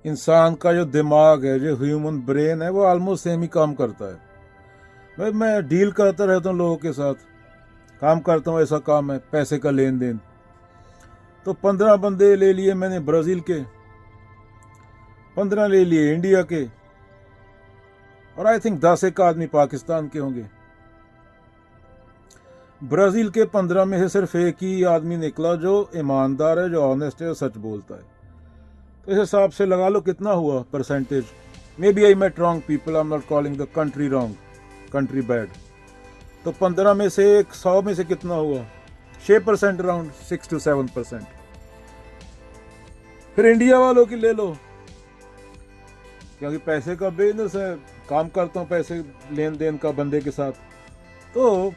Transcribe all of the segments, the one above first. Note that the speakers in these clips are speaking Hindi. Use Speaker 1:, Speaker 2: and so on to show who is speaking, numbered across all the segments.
Speaker 1: इंसान का जो दिमाग है, जो ह्यूमन ब्रेन है, वो ऑलमोस्ट सेम ही काम करता है। भाई मैं डील करता रहता हूँ लोगों के साथ, काम करता हूँ, ऐसा काम है पैसे का लेन देन। तो 15 बंदे ले लिए मैंने ब्राज़ील के, 15 ले लिए इंडिया के, और आई थिंक 10 एक आदमी पाकिस्तान के होंगे। ब्राज़ील के 15 में से सिर्फ एक ही आदमी निकला जो ईमानदार है, जो ऑनेस्ट है, सच बोलता है। तो इस हिसाब से लगा लो कितना हुआ percentage. Maybe I met wrong people, I am not calling the country wrong, country bad. तो 15 में से 100 में से कितना हुआ? 6%, अराउंड 6 to 7%। फिर इंडिया वालों की ले लो, क्योंकि पैसे का बिजनेस है, काम करता हूँ पैसे लेन देन का बंदे के साथ। तो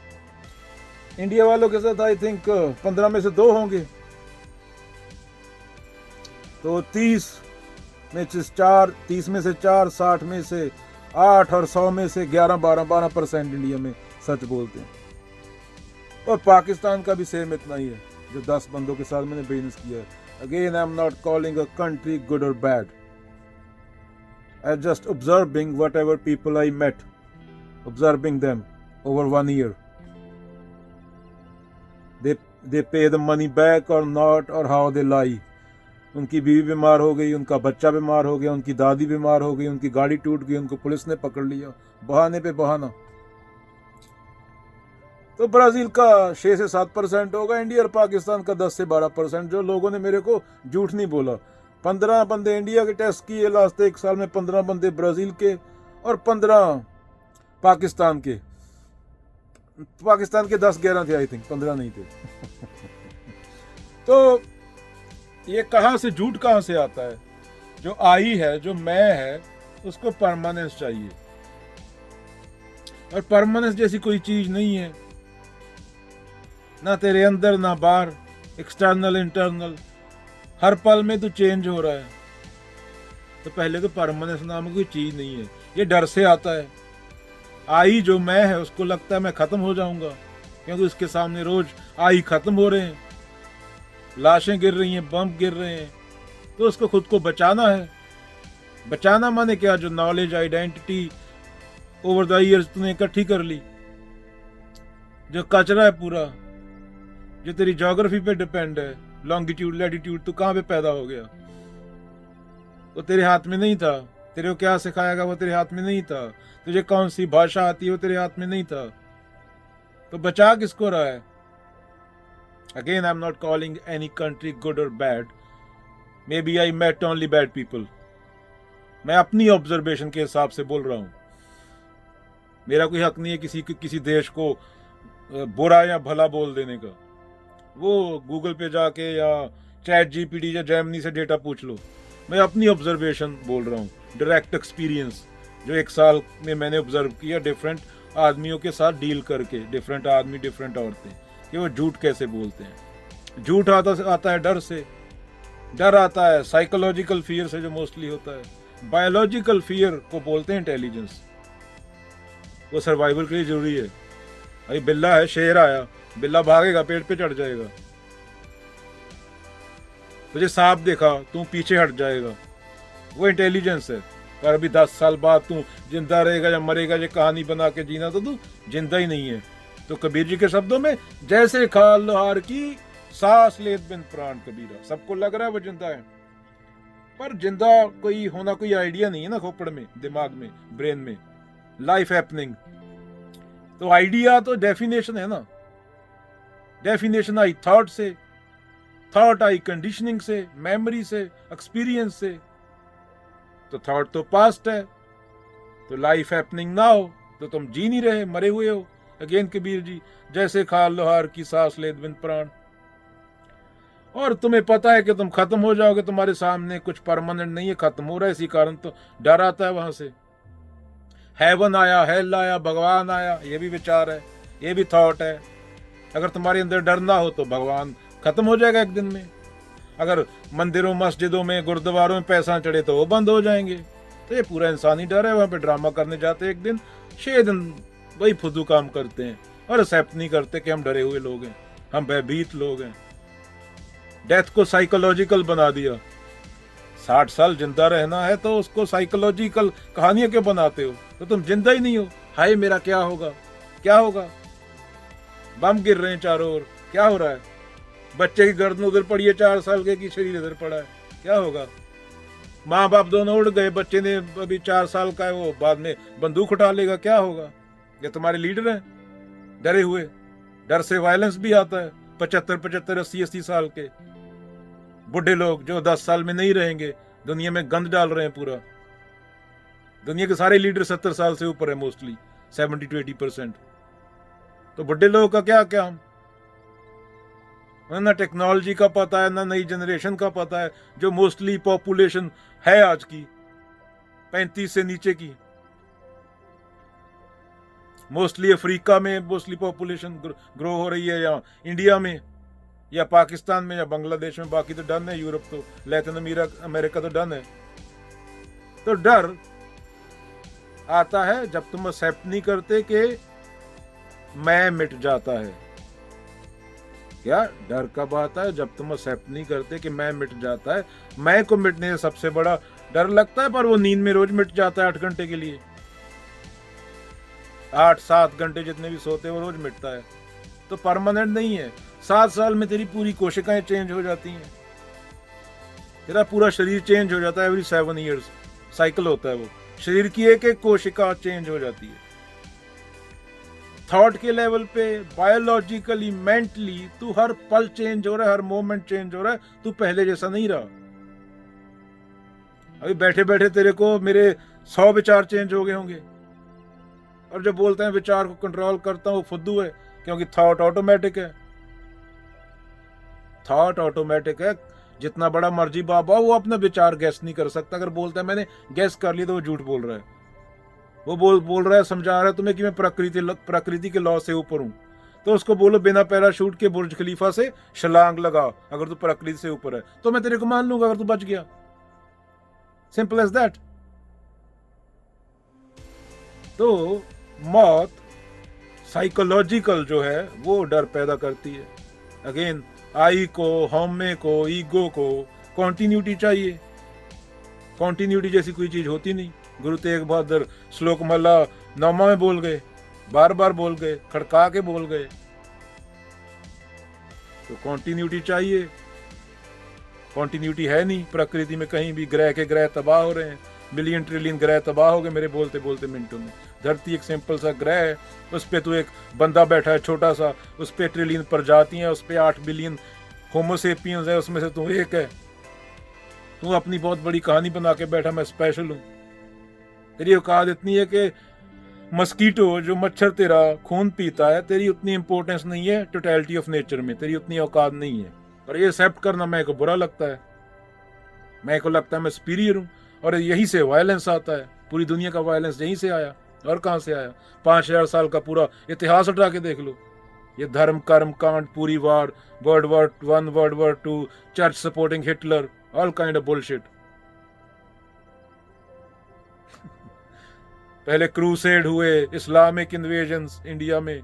Speaker 1: इंडिया वालों के साथ आई थिंक 15 में से 2 होंगे, तो 30 में से 4, 30 में से 4, 60 में से 8 और 100 में से 11-12% इंडिया में सच बोलते हैं। और पाकिस्तान का भी सेम इतना ही है, जो 10 बंदों के साथ मैंने बिजनेस किया है। Again I am not calling a country good और bad, I just observing whatever people I met, observing them over 1 year. They pay the money back or not, or how they lie. उनकी बीवी बीमार हो गई, उनका बच्चा बीमार हो गया, उनकी दादी बीमार हो गई, उनकी गाड़ी टूट गई, उनको पुलिस ने पकड़ लिया, बहाने पे बहाना। तो ब्राज़ील का 6 से 7% होगा, इंडिया और पाकिस्तान का 10 से 12%, जो लोगों ने मेरे को झूठ नहीं बोला। 15 बंदे इंडिया के टेस्ट किए लास्ट 1 साल में, 15 बंदे ब्राज़ील के और 15 पाकिस्तान के। पाकिस्तान के 10-11 थे आई थिंक, 15 नहीं थे। तो ये कहाँ से झूठ कहाँ से आता है? जो आई है, जो मैं है, उसको परमानेंस चाहिए, और परमानेंस जैसी कोई चीज नहीं है, ना तेरे अंदर ना बाहर, एक्सटर्नल इंटरनल, हर पल में तू चेंज हो रहा है। तो पहले तो परमानेंस नाम कोई चीज नहीं है, ये डर से आता है। आई जो मैं है, उसको लगता है मैं खत्म हो जाऊंगा, क्योंकि उसके सामने रोज आई खत्म हो रहे हैं, लाशें गिर रही हैं, बम गिर रहे हैं। तो उसको खुद को बचाना है। बचाना माने क्या? जो knowledge, identity over the years तूने इकट्ठी कर ली, जो कचरा है पूरा, जो तेरी ज्योग्राफी पे डिपेंड है, लॉन्गिट्यूड लैटिट्यूड, तू कहाँ पे पैदा हो गया, वो तेरे हाथ में नहीं था। तेरे को क्या सिखाएगा वो तेरे हाथ में नहीं था। तुझे कौन सी भाषा आती है वो तेरे हाथ में नहीं था। तो बचा किसको रहा है? Again I am not calling any country good और bad, maybe I met only bad people. मैं अपनी ऑब्जर्वेशन के हिसाब से बोल रहा हूं। मेरा कोई हक नहीं है किसी देश को बुरा या भला बोल देने का। वो गूगल पे जाके या चैट जीपीटी या जेमिनी से डेटा पूछ लो। मैं अपनी ऑब्जर्वेशन बोल रहा हूँ, डायरेक्ट एक्सपीरियंस, जो 1 साल में मैंने ऑब्जर्व किया डिफरेंट आदमियों के साथ डील करके, डिफरेंट आदमी, डिफरेंट औरतें, कि वो झूठ कैसे बोलते हैं। झूठ आता है डर से। डर आता है साइकोलॉजिकल फियर से, जो मोस्टली होता है। बायोलॉजिकल फियर को बोलते हैं इंटेलिजेंस। वो सर्वाइवल के लिए जरूरी है। भाई बिल्ला है, शेर आया, बिल्ला भागेगा, पेड़ पे चढ़ जाएगा। तुझे सांप देखा, तू पीछे हट जाएगा, वो इंटेलिजेंस है। पर अभी 10 साल बाद तू जिंदा रहेगा या मरेगा, ये कहानी बना के जीना, तो तू जिंदा ही नहीं है। तो कबीर जी के शब्दों में, जैसे खाल लोहार की, सांस लेत बिन प्राण कबीरा। सबको लग रहा है वो जिंदा है, पर जिंदा कोई होना कोई आइडिया नहीं है ना, खोपड़ में, दिमाग में, ब्रेन में, लाइफ हैपनिंग। तो आइडिया तो डेफिनेशन है ना। डेफिनेशन आई थॉट से, थॉट आई कंडीशनिंग से, मेमोरी से, एक्सपीरियंस से। तो थॉट तो पास्ट है, तो लाइफ हैपनिंग नाउ, तो तुम जी नहीं रहे, मरे हुए हो। अगेन कबीर जी, जैसे खाल लोहार की, सांस लेत बिन प्राण। और तुम्हें पता है कि तुम खत्म हो जाओगे, तुम्हारे सामने कुछ परमानेंट नहीं है, खत्म हो रहा है। इसी कारण तो डर आता है वहां से। हेवन आया, हेल आया, भगवान आया, ये भी विचार है, ये भी थॉट है। अगर तुम्हारे अंदर डर ना हो तो भगवान खत्म हो जाएगा एक दिन में। अगर मंदिरों, मस्जिदों में, गुरुद्वारों में पैसा चढ़े तो वो बंद हो जाएंगे। तो ये पूरा इंसानी डर है। वहां पे ड्रामा करने जाते हैं एक दिन, 6 दिन वही फुदू काम करते हैं और एक्सेप्ट नहीं करते कि हम डरे हुए लोग हैं, हम भयभीत लोग हैं। डेथ को साइकोलॉजिकल बना दिया। 60 साल जिंदा रहना है तो उसको साइकोलॉजिकल कहानियां क्यों बनाते हो? तो तुम जिंदा ही नहीं हो। हाय मेरा क्या होगा, क्या होगा? बम गिर रहे हैं चारों ओर, क्या हो रहा है? बच्चे की गर्दन उधर पड़ी है 4 साल के की शरीर इधर पड़ा है, क्या होगा? माँ बाप दोनों उड़ गए, बच्चे ने अभी 4 साल का है, वो बाद में बंदूक उठा लेगा, क्या होगा? ये तुम्हारे लीडर हैं डरे हुए। डर से वायलेंस भी आता है। 75 80 साल के बुढ़े लोग जो 10 साल में नहीं रहेंगे, दुनिया में गंद डाल रहे हैं पूरा। दुनिया के सारे लीडर 70 साल से ऊपर है, मोस्टली 70 to 80%। तो बुढ़े लोगों का क्या क्या? ना टेक्नोलॉजी का पता है, ना नई जनरेशन का पता है। जो मोस्टली पॉपुलेशन है आज की 35 से नीचे की, मोस्टली अफ्रीका में मोस्टली पॉपुलेशन ग्रो हो रही है, या इंडिया में या पाकिस्तान में या बांग्लादेश में। बाकी तो डन है, यूरोप तो, लैटिन अमेरिका तो डन है। तो डर आता है जब तुम एक्सेप्ट नहीं करते कि मैं मिट जाता है। क्या डर कब आता है? जब तुम एक्सेप्ट नहीं करते कि मैं मिट जाता है। मैं को मिटने से सबसे बड़ा डर लगता है, पर वो नींद में रोज मिट जाता है 8 घंटे के लिए। 8-7 घंटे जितने भी सोते वो रोज मिटता है, तो परमानेंट नहीं है। 7 साल में तेरी पूरी कोशिकाएं चेंज हो जाती हैं, तेरा पूरा शरीर चेंज हो जाता है। एवरी 7 ईयर्स साइकिल होता है वो। शरीर की एक एक कोशिका चेंज हो जाती है। थॉट के लेवल पे, बायोलॉजिकली, मेंटली तू हर पल चेंज हो रहा है, हर मोमेंट चेंज हो रहा है। तू पहले जैसा नहीं रहा। अभी बैठे बैठे तेरे को मेरे 100 विचार चेंज हो गए होंगे। और जब बोलते हैं विचार को कंट्रोल करता हूं, फुद्दू है, क्योंकि थॉट ऑटोमेटिक है। थॉट ऑटोमेटिक है। जितना बड़ा मर्जी बाबा, वो अपना विचार गैस नहीं कर सकता। अगर बोलता है मैंने गैस कर लिया, तो वो झूठ बोल रहा है। वो बोल रहा है, समझा रहा है तुम्हें कि मैं प्रकृति के लॉ से ऊपर हूं। तो उसको बोलो बिना पैराशूट के बुर्ज खलीफा से छलांग लगा, अगर तू प्रकृति से ऊपर है तो मैं तेरे को मान लूंगा, अगर तू बच गया। Simple as that. तो मौत साइकोलॉजिकल जो है वो डर पैदा करती है। अगेन, आई को, हमें को, ईगो को कॉन्टिन्यूटी चाहिए। कॉन्टिन्यूटी जैसी कोई चीज होती नहीं। गुरु तेग बहादुर श्लोक माला 9वां में बोल गए, बार बार बोल गए, खड़का के बोल गए। तो कॉन्टिन्यूटी चाहिए। कॉन्टिन्यूटी है नहीं प्रकृति में कहीं भी। ग्रह के ग्रह तबाह हो रहे हैं, मिलियन ट्रिलियन ग्रह तबाह हो गए मेरे बोलते बोलते मिनटों में। धरती एक सिंपल सा ग्रह है, उस पर तो एक बंदा बैठा है छोटा सा, उस पर ट्रिलियन प्रजातियां, उस पर 8 बिलियन होमोसेपियंस है, उसमें से तू एक है। तू अपनी बहुत बड़ी कहानी बना के बैठा, मैं स्पेशल हूं। तेरी औकात इतनी है कि मस्कीटो जो मच्छर तेरा खून पीता है, तेरी उतनी इंपॉर्टेंस नहीं है टोटलिटी ऑफ नेचर में, तेरी उतनी औकात नहीं है। और ये एक्सेप्ट करना मेरे को बुरा लगता है। मेरे को लगता है मैं सुपीरियर हूं, और यही से वायलेंस आता है। पूरी दुनिया का वायलेंस यहीं से आया, और कहां से आया? 5000 साल का पूरा इतिहास उठा के देख लो। ये धर्म कर्म कांड, पूरी war, world war 1, world war 2, church supporting Hitler, all kind of bullshit. पहले क्रूसेड हुए, इस्लामिक इन्वेजन्स इंडिया में,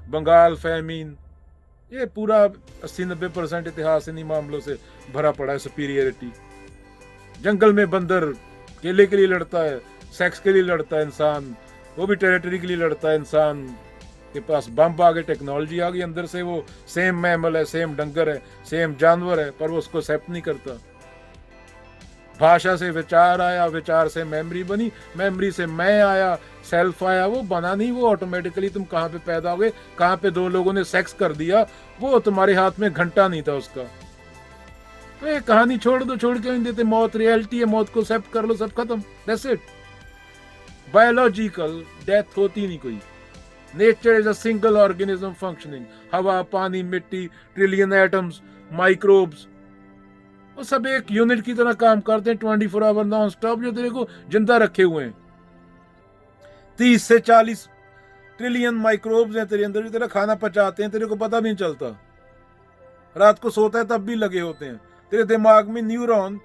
Speaker 1: बंगाल फैमीन, ये पूरा 80-90% इतिहास इन्हीं मामलों से भरा पड़ा है। सुपीरियरिटी। जंगल में बंदर केले के लिए लड़ता है, सेक्स के लिए लड़ता है इंसान, वो भी टेरिटरी के लिए लड़ता है। इंसान के पास बम आ गए, टेक्नोलॉजी आ गई, अंदर से वो सेम मैमल है, सेम डंगर है, सेम जानवर है, पर वो उसको एक्सेप्ट नहीं करता। भाषा से विचार आया, विचार से मेमोरी बनी, मेमोरी से मैं आया, सेल्फ आया। वो बना नहीं, वो ऑटोमेटिकली तुम कहाँ पे पैदा हो गए, कहाँ पे 2 लोगों ने सेक्स कर दिया, वो तुम्हारे हाथ में घंटा नहीं था उसका। तो ये कहानी छोड़ दो, छोड़ क्यों नहीं देते? मौत रियलिटी है, मौत को एक्सेप्ट कर लो, सब खत्म, दैट्स इट। बायोलॉजिकल डेथ होती नहीं कोई। Nature is a single organism functioning. हवा, पानी, मिट्टी, ट्रिलियन एटम्स, माइक्रोब्स, वो सब एक यूनिट की तरह काम करते हैं 24 आवर नॉन स्टॉप, जो तेरे को जिंदा रखे हुए हैं। 30 से 40 ट्रिलियन माइक्रोब्स हैं तेरे अंदर, जो तेरा खाना पचाते हैं, तेरे को पता नहीं चलता। रात को सोता है तब भी लगे होते हैं। तेरे दिमाग में न्यूरॉन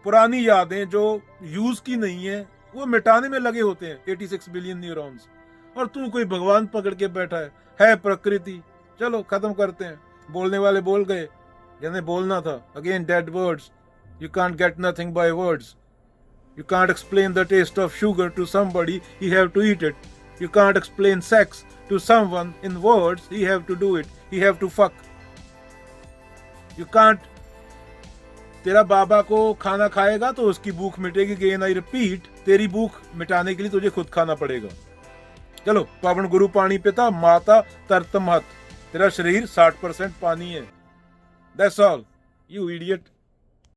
Speaker 1: पुरानी यादें जो यूज की नहीं है, वो मिटाने में लगे होते हैं, 86 बिलियन न्यूरॉन्स। और तू कोई भगवान पकड़ के बैठा है प्रकृति। चलो खत्म करते हैं। बोलने वाले बोल गए जिन्हें बोलना था। Again dead words, You can't get nothing by words. You can't explain the taste of sugar to somebody, he have to eat it. You can't explain sex to someone in words, he have to do it. He have to fuck. You can't. तेरा बाबा को खाना खाएगा तो उसकी भूख मिटेगी. अगेन आई रिपीट, तेरी भूख मिटाने के लिए तुझे खुद खाना पड़ेगा. चलो, पावन गुरु पानी पिता, माता तरतम हत. तेरा शरीर 60% पानी है. That's all. You idiot.